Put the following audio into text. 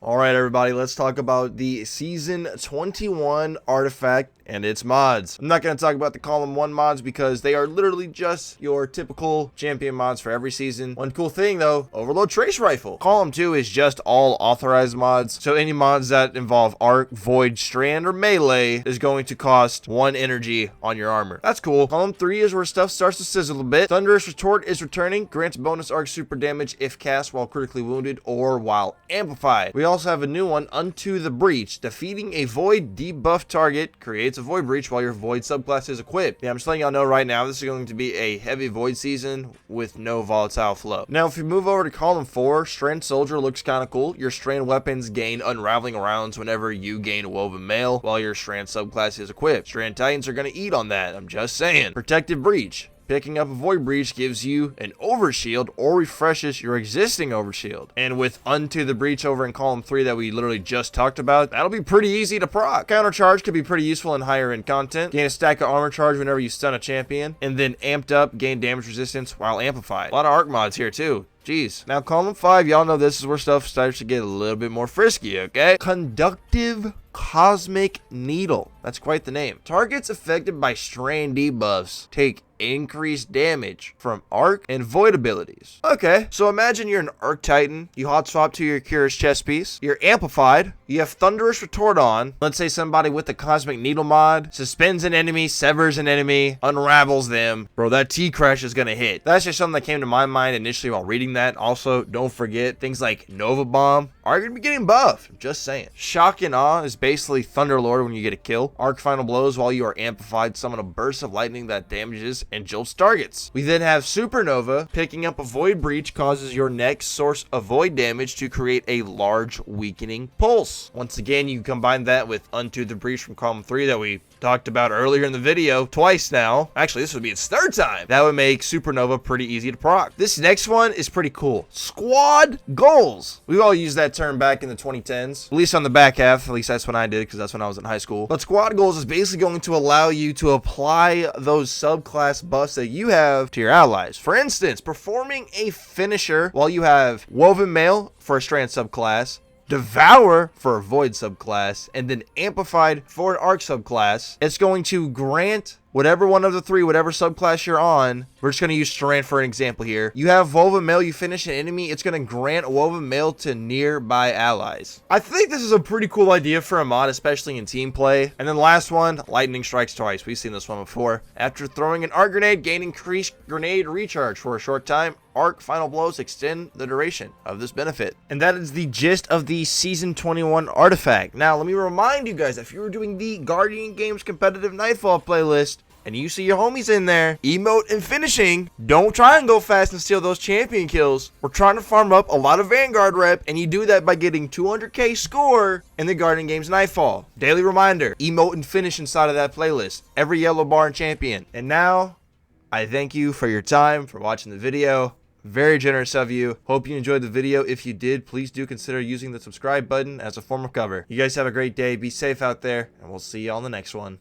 All right, everybody, let's talk about the Season 21 artifact and its mods. I'm not going to talk about the Column 1 mods because they are literally just your typical champion mods for every season. One cool thing, though, Overload Trace Rifle. Column 2 is just all authorized mods, so any mods that involve Arc, Void, Strand, or Melee is going to cost 1 energy on your armor. That's cool. Column 3 is where stuff starts to sizzle a bit. Thunderous Retort is returning, grants bonus Arc super damage if cast while critically wounded or while amplified. We also have a new one, Unto the Breach. Defeating a Void debuff target creates a Void Breach while your Void subclass is equipped. Yeah, I'm just letting y'all know right now, this is going to be a heavy Void season with no volatile flow. Now, if you move over to Column 4, Strand Soldier looks kind of cool. Your Strand weapons gain unraveling rounds whenever you gain Woven Mail while your Strand subclass is equipped. Strand Titans are going to eat on that, I'm just saying. Protective Breach. Picking up a Void Breach gives you an overshield or refreshes your existing overshield. And with Unto the Breach over in Column 3 that we literally just talked about, that'll be pretty easy to proc. Counter Charge could be pretty useful in higher end content. Gain a stack of armor charge whenever you stun a champion. And then Amped Up, gain damage resistance while amplified. A lot of arc mods here too. Jeez. Now, Column 5, y'all know this is where stuff starts to get a little bit more frisky, okay? Conductive Cosmic Needle. That's quite the name. Targets affected by Strand debuffs take increased damage from Arc and Void abilities. Okay, so imagine you're an Arc Titan. You hot swap to your Curious chest piece. You're amplified. You have Thunderous Retort on. Let's say somebody with the Cosmic Needle mod suspends an enemy, severs an enemy, unravels them. Bro, that T-Crash is gonna hit. That's just something that came to my mind initially while reading that. Also, don't forget things like Nova Bomb are gonna be getting buffed. I'm just saying. Shock and Awe is basically Thunderlord when you get a kill. Arc Final Blows while you are amplified summon a burst of lightning that damages and jolts targets. We then have Supernova. Picking up a Void Breach causes your next source of Void damage to create a large weakening pulse. Once again, you combine that with Unto the Breach from Column 3 that we talked about earlier in the video twice now. Actually, this would be its 3rd time. That would make Supernova pretty easy to proc. This next one is pretty cool. Squad Goals. We've all used that term back in the 2010s, at least on the back half. At least that's when I did, because that's when I was in high school. But Squad Goals is basically going to allow you to apply those subclass buffs that you have to your allies. For instance, performing a finisher while you have Woven Mail for a Strand subclass, Devour for a Void subclass, and then Amplified for an Arc subclass. It's going to grant whatever one of the 3, whatever subclass you're on. We're just going to use Strand for an example here. You have Woven Mail, you finish an enemy, it's going to grant Woven Mail to nearby allies. I think this is a pretty cool idea for a mod, especially in team play. And then last one, Lightning Strikes Twice. We've seen this one before. After throwing an Arc Grenade, gain increased grenade recharge for a short time. Arc Final Blows extend the duration of this benefit. And that is the gist of the Season 21 artifact. Now, let me remind you guys, if you were doing the Guardian Games competitive Nightfall playlist, and you see your homies in there, emote and finishing, don't try and go fast and steal those champion kills. We're trying to farm up a lot of Vanguard rep, and you do that by getting 200k score in the Guardian Games Nightfall. Daily reminder, emote and finish inside of that playlist. Every yellow bar and champion. And now, I thank you for your time, for watching the video. Very generous of you. Hope you enjoyed the video. If you did, please do consider using the subscribe button as a form of cover. You guys have a great day. Be safe out there, and we'll see you on the next one.